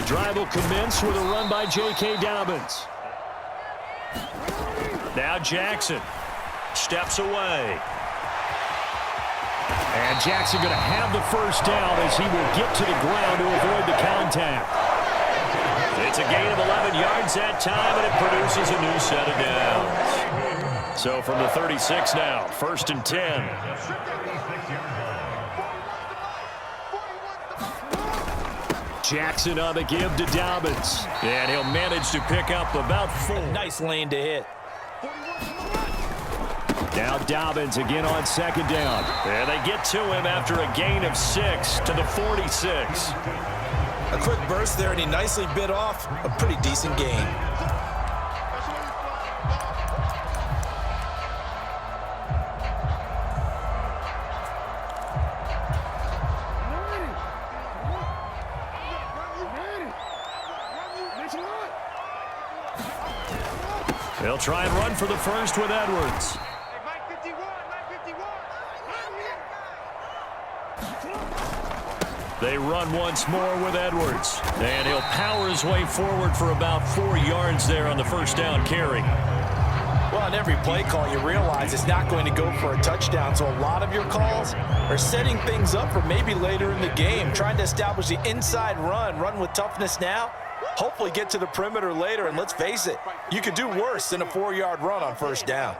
The drive will commence with a run by J.K. Dobbins. Now Jackson steps away. And Jackson going to have the first down as he will get to the ground to avoid the contact. It's a gain of 11 yards that time, and it produces a new set of downs. So from the 36 now, 1st and 10. Jackson on the give to Dobbins. And he'll manage to pick up about 4. Nice lane to hit. Now Dobbins again on 2nd down. And they get to him after a gain of 6 to the 46. A quick burst there, and he nicely bit off a pretty decent gain. They'll try and run for the first with Edwards. They run once more with Edwards. And he'll power his way forward for about 4 yards there on the first down carry. Well, on every play call, you realize it's not going to go for a touchdown. So a lot of your calls are setting things up for maybe later in the game, trying to establish the inside run with toughness now. Hopefully get to the perimeter later, and let's face it, you could do worse than a 4-yard run on first down.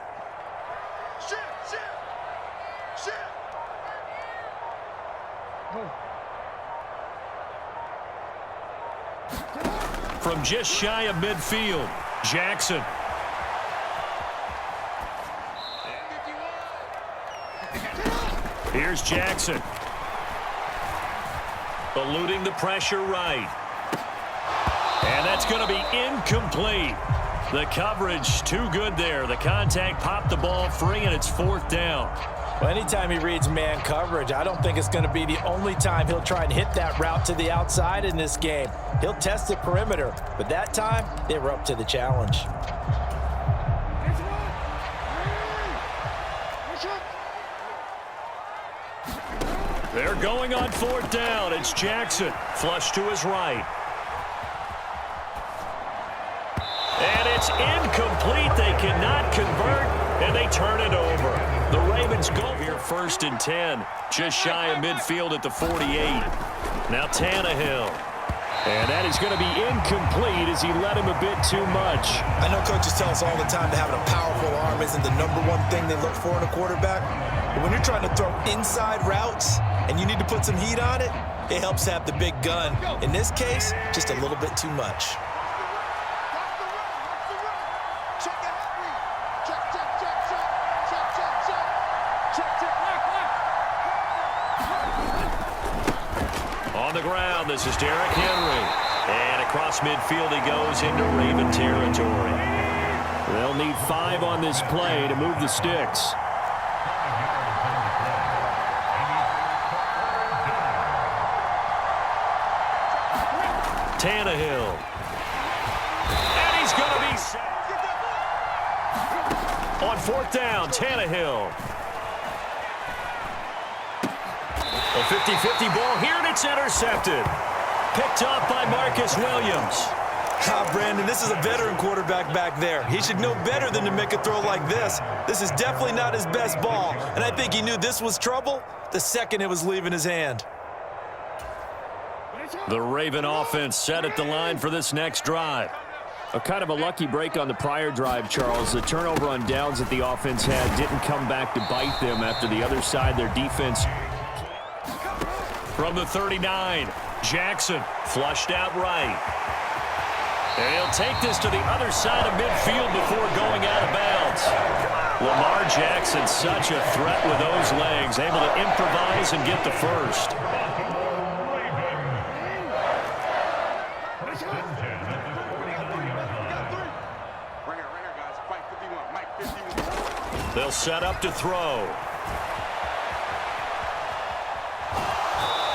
From just shy of midfield, Jackson. Here's Jackson. Eluding the pressure right. And that's going to be incomplete. The coverage too good there. The contact popped the ball free, and it's 4th down. Well, anytime he reads man coverage, I don't think it's going to be the only time he'll try and hit that route to the outside in this game. He'll test the perimeter, but that time, they were up to the challenge. They're going on 4th down. It's Jackson. Flush to his right. And it's incomplete. They cannot convert, and they turn it over. The Ravens go here 1st and 10. Just shy of midfield at the 48. Now Tannehill. And that is going to be incomplete as he led him a bit too much. I know coaches tell us all the time that having a powerful arm isn't the #1 thing they look for in a quarterback. But when you're trying to throw inside routes and you need to put some heat on it, it helps have the big gun. In this case, just a little bit too much. On the ground, this is Derrick Henry. And across midfield he goes into Raven territory. They'll need 5 on this play to move the sticks. Tannehill. And he's going to be sacked. On 4th down, Tannehill. A 50-50 ball here, and it's intercepted. Picked off by Marcus Williams. Brandon, this is a veteran quarterback back there. He should know better than to make a throw like this. This is definitely not his best ball, and I think he knew this was trouble the second it was leaving his hand. The Raven offense set at the line for this next drive. A kind of a lucky break on the prior drive, Charles. The turnover on downs that the offense had didn't come back to bite them after the other side. Their defense. From the 39, Jackson flushed out right. And he'll take this to the other side of midfield before going out of bounds. Lamar Jackson, such a threat with those legs, able to improvise and get the first. They'll set up to throw.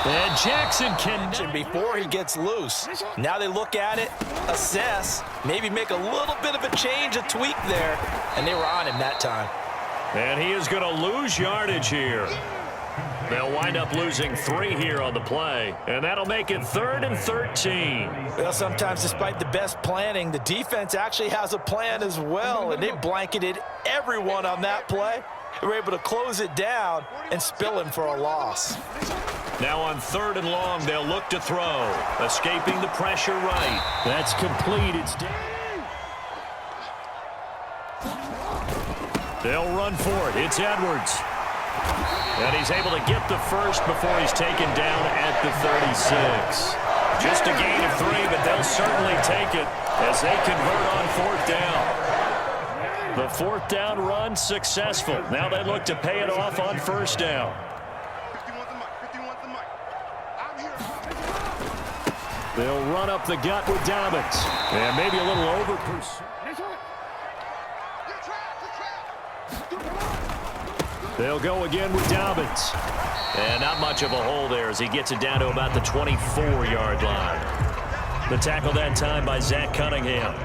And Jackson can... Before he gets loose. Now they look at it, assess, maybe make a little bit of a change, a tweak there, and they were on him that time. And he is going to lose yardage here. They'll wind up losing 3 here on the play, and that'll make it 3rd and 13. Well, sometimes despite the best planning, the defense actually has a plan as well, and they blanketed everyone on that play. They were able to close it down and spill him for a loss. Now on 3rd and long, they'll look to throw. Escaping the pressure right. That's complete. It's down. They'll run for it. It's Edwards. And he's able to get the first before he's taken down at the 36. Just a gain of 3, but they'll certainly take it as they convert on 4th down. The 4th down run successful. Now they look to pay it off on 1st down. They'll run up the gut with Dobbins. And maybe a little over pursuit. They'll go again with Dobbins. And not much of a hole there as he gets it down to about the 24-yard line. The tackle that time by Zach Cunningham.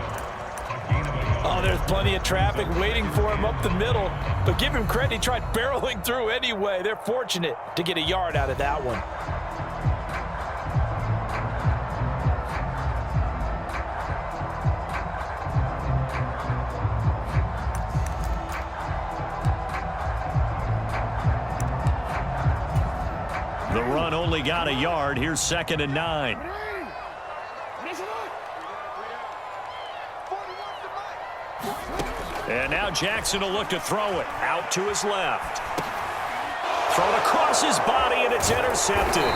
Oh, there's plenty of traffic waiting for him up the middle. But give him credit, he tried barreling through anyway. They're fortunate to get a yard out of that one. The run only got a yard. Here's 2nd and 9. And now Jackson will look to throw it out to his left. Thrown across his body, and it's intercepted.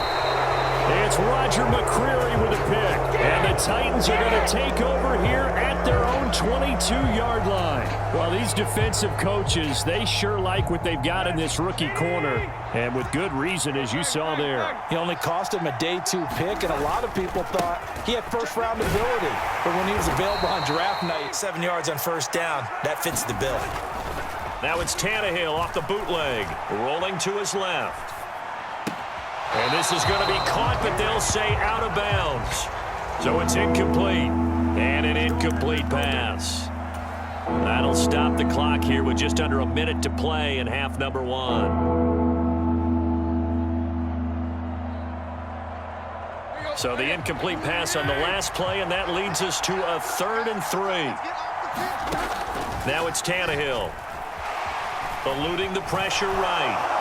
It's Roger McCreary with a pick. And the Titans are going to take over here at their own 22-yard line. Well, these defensive coaches, they sure like what they've got in this rookie corner. And with good reason, as you saw there. He only cost him a day 2 pick, and a lot of people thought he had first-round ability. But when he was available on draft night, 7 yards on 1st down, that fits the bill. Now it's Tannehill off the bootleg, rolling to his left. And this is going to be caught, but they'll say out of bounds. So it's incomplete. And an incomplete pass. That'll stop the clock here with just under a minute to play in half number 1. So the incomplete pass on the last play, and that leads us to a 3rd and 3. Now it's Tannehill. Eluding the pressure right.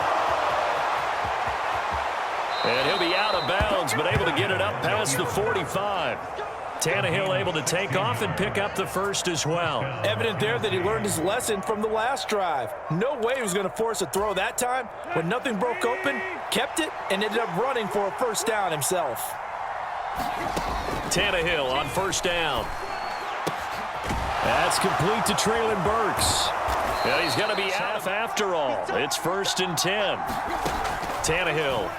And he'll be out of bounds, but able to get it up past the 45. Tannehill able to take off and pick up the first as well. Evident there that he learned his lesson from the last drive. No way he was going to force a throw that time. When nothing broke open, kept it, and ended up running for a 1st down himself. Tannehill on 1st down. That's complete to Traylon Burks. And he's going to be out after all. It's 1st and 10. Tannehill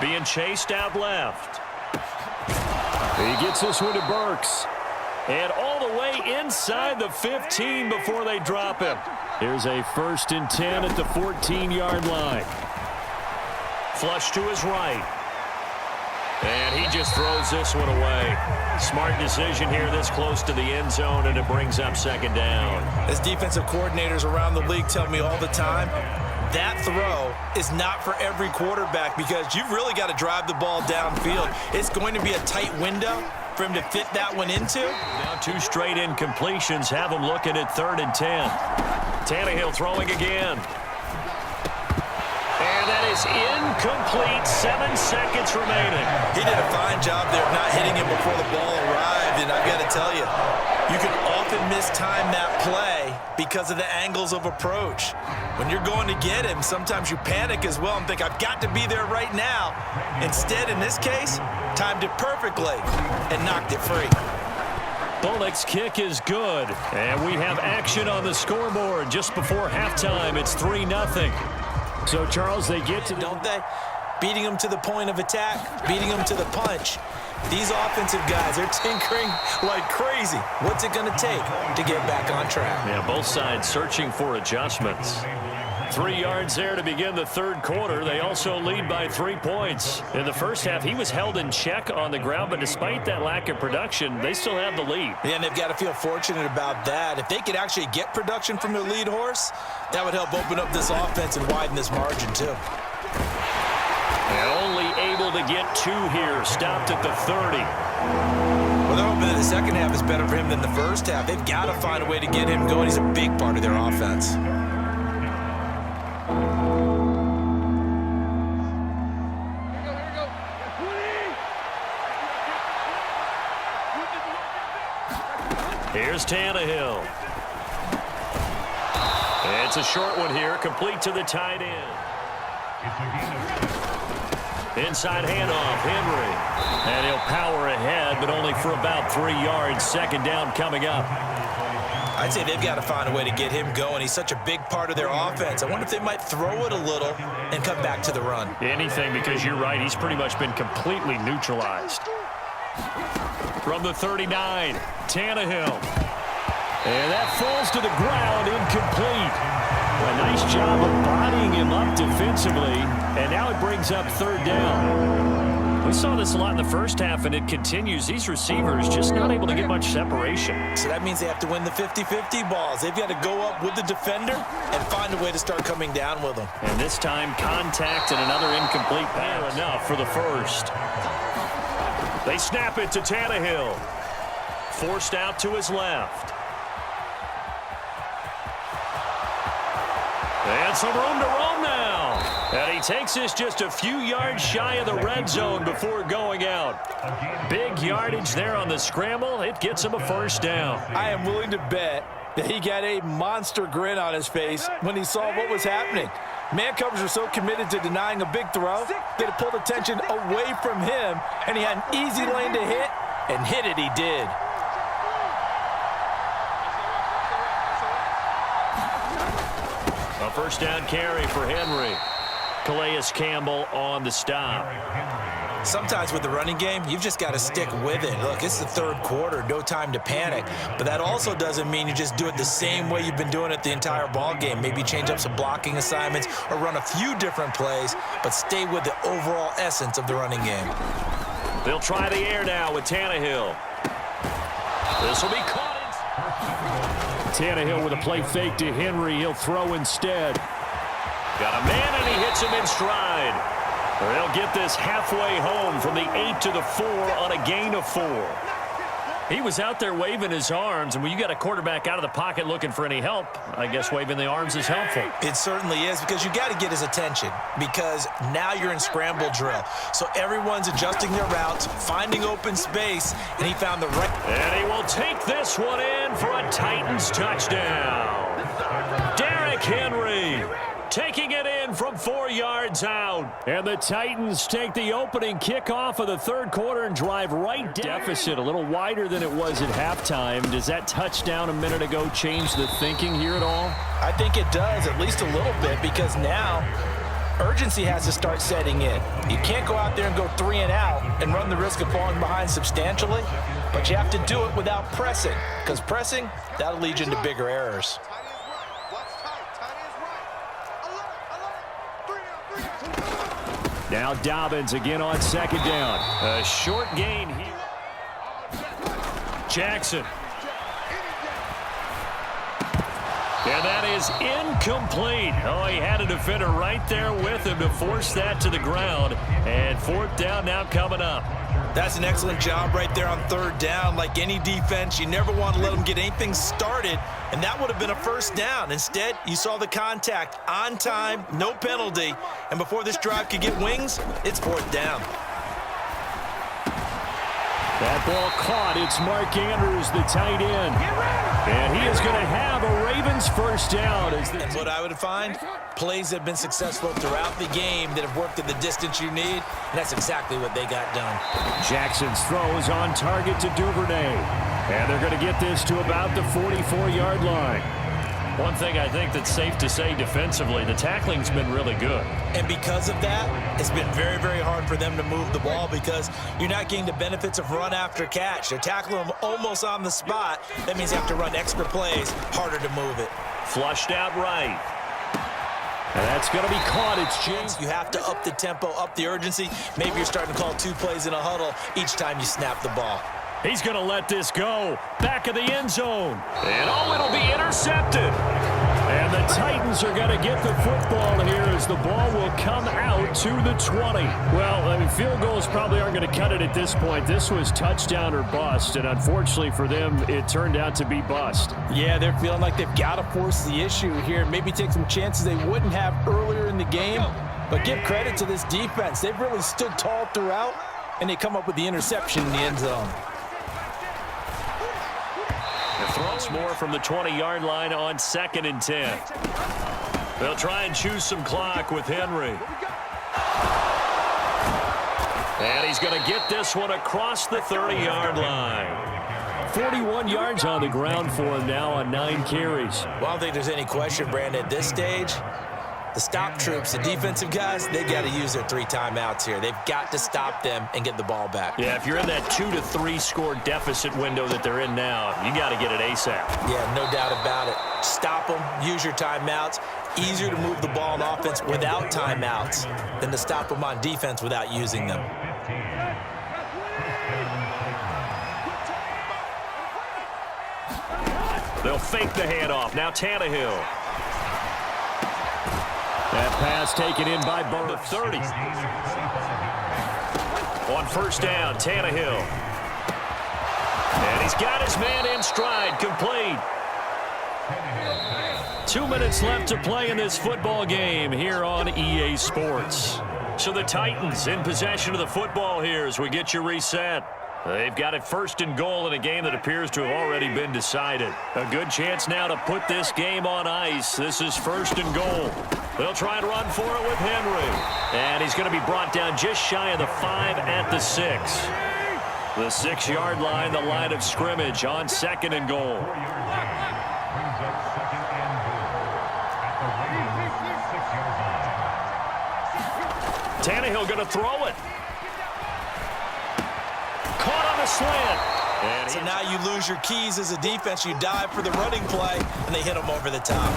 being chased out left. He gets this one to Burks. And all the way inside the 15 before they drop him. Here's a 1st and 10 at the 14-yard line. Flush to his right. And he just throws this one away. Smart decision here this close to the end zone, and it brings up 2nd down. As defensive coordinators around the league tell me all the time, that throw is not for every quarterback because you've really got to drive the ball downfield. It's going to be a tight window for him to fit that one into. Now 2 straight incompletions have him looking at 3rd and 10. Tannehill throwing again. And that is incomplete. 7 seconds remaining. He did a fine job there of not hitting him before the ball arrived, and I've got to tell you, you can often mistime that play because of the angles of approach. When you're going to get him, sometimes you panic as well and think, I've got to be there right now. Instead, in this case, timed it perfectly and knocked it free. Bullock's kick is good, and we have action on the scoreboard just before halftime. It's 3-0. So, Charles, they get to... Don't they? Beating them to the point of attack, beating them to the punch. These offensive guys, they're tinkering like crazy. What's it going to take to get back on track? Yeah, both sides searching for adjustments. 3 yards there to begin the third quarter. They also lead by 3 points. In the first half, he was held in check on the ground, but despite that lack of production, they still have the lead. Yeah, and they've got to feel fortunate about that. If they could actually get production from their lead horse, that would help open up this offense and widen this margin too. And only able to get 2 here, stopped at the 30. Well, they're hoping that the second half is better for him than the first half. They've got to find a way to get him going. He's a big part of their offense. Here's Tannehill. It's a short one here, complete to the tight end. Inside handoff, Henry. And he'll power ahead, but only for about 3 yards. Second down coming up. I'd say they've got to find a way to get him going. He's such a big part of their offense. I wonder if they might throw it a little and come back to the run. Anything, because you're right, he's pretty much been completely neutralized. From the 39, Tannehill. And that falls to the ground, incomplete. A nice job of bodying him up defensively, and now it brings up third down. We saw this a lot in the first half, and it continues. These receivers just not able to get much separation. So that means they have to win the 50-50 balls. They've got to go up with the defender and find a way to start coming down with them. And this time, contact and another incomplete pass. Enough for the first. They snap it to Tannehill. Forced out to his left. And some room to roam now. And he takes this just a few yards shy of the red zone before going out. Big yardage there on the scramble. It gets him a first down. I am willing to bet that he got a monster grin on his face when he saw what was happening. Man coverage were so committed to denying a big throw that it pulled attention away from him, and he had an easy lane to hit, and hit it he did. A first down carry for Henry. Calais Campbell on the stop. Sometimes with the running game, you've just got to stick with it. Look, it's the third quarter, no time to panic. But that also doesn't mean you just do it the same way you've been doing it the entire ball game. Maybe change up some blocking assignments or run a few different plays, but stay with the overall essence of the running game. They'll try the air now with Tannehill. This will be caught. Tannehill with a play fake to Henry. He'll throw instead. Got a man, and he hits him in stride. They'll get this halfway home from the 8 to the 4 on a gain of 4. He was out there waving his arms, and when you got a quarterback out of the pocket looking for any help, I guess waving the arms is helpful. It certainly is, because you got to get his attention, because now you're in scramble drill. So everyone's adjusting their routes, finding open space, and he found the right. And he will take this one in for a Titans touchdown. Derrick Henry taking it in from 4 yards out. And the Titans take the opening kickoff of the third quarter and drive right down. Deficit a little wider than it was at halftime. Does that touchdown a minute ago change the thinking here at all? I think it does, at least a little bit, because now urgency has to start setting in. You can't go out there and go 3 and out and run the risk of falling behind substantially, but you have to do it without pressing, because pressing, that'll lead you into bigger errors. Now Dobbins again on second down. A short gain here. Jackson. And that is incomplete. Oh, he had a defender right there with him to force that to the ground. And fourth down now coming up. That's an excellent job right there on third down. Like any defense, you never want to let them get anything started, and that would have been a first down. Instead, you saw the contact on time, no penalty, and before this drive could get wings, it's fourth down. That ball caught. It's Mark Andrews, the tight end. And he is going to have a Ravens first down. And what I would find, plays have been successful throughout the game that have worked at the distance you need, and that's exactly what they got done. Jackson's throw is on target to Duvernay. And they're going to get this to about the 44-yard line. One thing I think that's safe to say defensively, the tackling's been really good. And because of that, it's been very, very hard for them to move the ball because you're not getting the benefits of run after catch. They're tackling them almost on the spot. That means you have to run extra plays, harder to move it. Flushed out right. And that's going to be caught. It's James. You have to up the tempo, up the urgency. Maybe you're starting to call 2 plays in a huddle each time you snap the ball. He's going to let this go. Back of the end zone. And it'll be intercepted. And the Titans are going to get the football here as the ball will come out to the 20. Well, I mean, field goals probably aren't going to cut it at this point. This was touchdown or bust, and unfortunately for them, it turned out to be bust. Yeah, they're feeling like they've got to force the issue here. Maybe take some chances they wouldn't have earlier in the game. But give credit to this defense. They've really stood tall throughout, and they come up with the interception in the end zone. Throws more from the 20-yard line on 2nd and 10. They'll try and choose some clock with Henry. And he's going to get this one across the 30-yard line. 41 yards on the ground for him now on 9 carries. Well, I don't think there's any question, Brandon, at this stage, the stop troops, the defensive guys, they got to use their 3 timeouts here. They've got to stop them and get the ball back. Yeah, if you're in that 2 to 3 score deficit window that they're in now, you got to get it ASAP. Yeah, no doubt about it. Stop them, use your timeouts. Easier to move the ball on offense without timeouts than to stop them on defense without using them. They'll fake the handoff. Now Tannehill. That pass taken in by Burr. 30. On 1st down, Tannehill. And he's got his man in stride, complete. 2 minutes left to play in this football game here on EA Sports. So the Titans in possession of the football here as we get you reset. They've got it 1st and goal in a game that appears to have already been decided. A good chance now to put this game on ice. This is 1st and goal. They'll try and run for it with Henry. And he's going to be brought down just shy of the 5 at the 6. The 6-yard line, the line of scrimmage on 2nd and goal. Tannehill going to throw it. Caught on a slant. And so now you lose your keys as a defense. You dive for the running play, and they hit him over the top.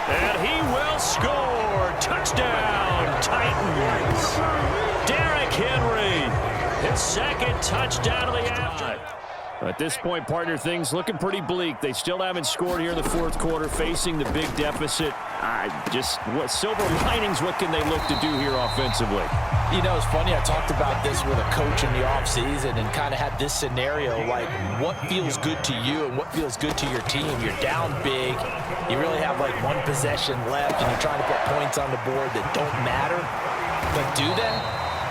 And he will score. Touchdown, Titans. Derrick Henry, his 2nd touchdown of the afternoon. At this point, partner, things looking pretty bleak. They still haven't scored here in the 4th quarter, facing the big deficit. What silver linings, what can they look to do here offensively? You know, it's funny. I talked about this with a coach in the offseason and kind of had this scenario, like what feels good to you and what feels good to your team. You're down big. You really have like 1 possession left, and you're trying to put points on the board that don't matter. But do they?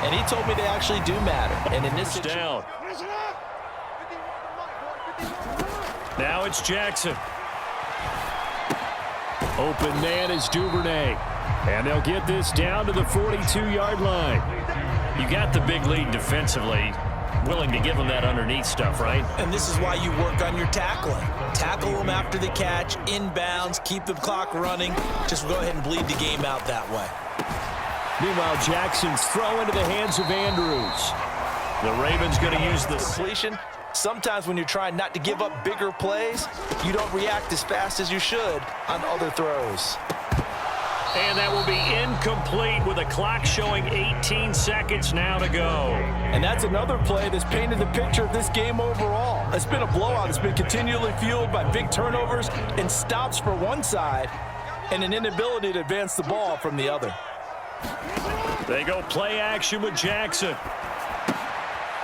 And he told me they actually do matter. And in this down. Now it's Jackson. Open man is Duvernay. And they'll get this down to the 42-yard line. You got the big lead defensively. Willing to give them that underneath stuff, right? And this is why you work on your tackling. Tackle them after the catch, inbounds, keep the clock running. Just go ahead and bleed the game out that way. Meanwhile, Jackson's throw into the hands of Andrews. The Ravens going to use the completion. Sometimes when you're trying not to give up bigger plays, you don't react as fast as you should on other throws. And that will be incomplete with a clock showing 18 seconds now to go. And that's another play that's painted the picture of this game overall. It's been a blowout. It's been continually fueled by big turnovers and stops for one side and an inability to advance the ball from the other. They go play action with Jackson.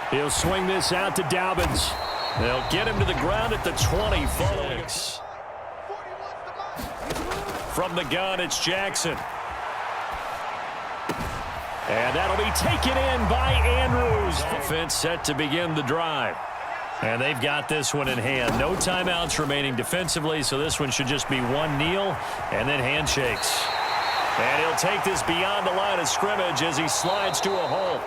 He'll swing this out to Dobbins. They'll get him to the ground at the 20 following. From the gun, it's Jackson. And that'll be taken in by Andrews. Offense set to begin the drive. And they've got this one in hand. No timeouts remaining defensively, so this one should just be one kneel and then handshakes. And he'll take this beyond the line of scrimmage as he slides to a hole.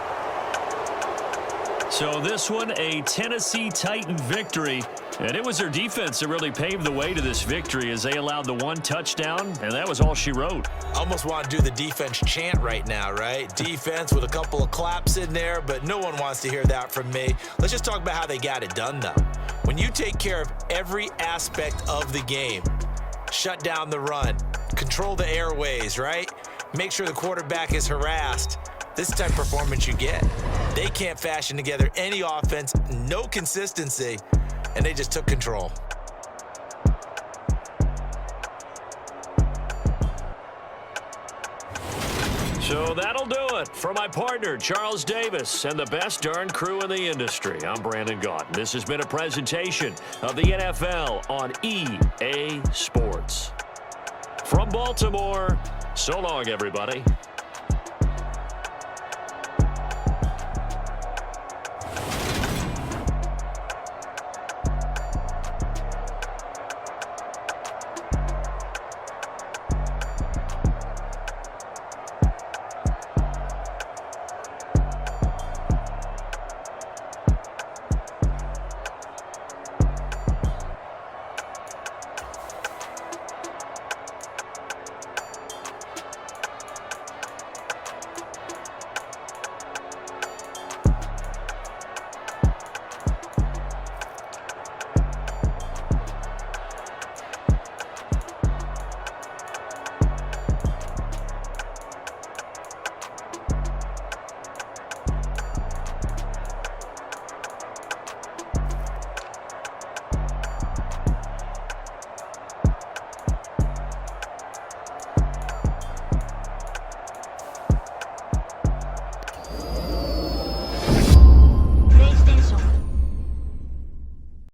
So this one, a Tennessee Titan victory. And it was their defense that really paved the way to this victory as they allowed the 1 touchdown, and that was all she wrote. Almost want to do the defense chant right now, right? Defense with a couple of claps in there, but no one wants to hear that from me. Let's just talk about how they got it done, though. When you take care of every aspect of the game, shut down the run, control the airways, right? make sure the quarterback is harassed. This type of performance you get. They can't fashion together any offense, no consistency, and they just took control. So that'll do it for my partner, Charles Davis, and the best darn crew in the industry. I'm Brandon Gaudin. This has been a presentation of the NFL on EA Sports. From Baltimore, so long, everybody.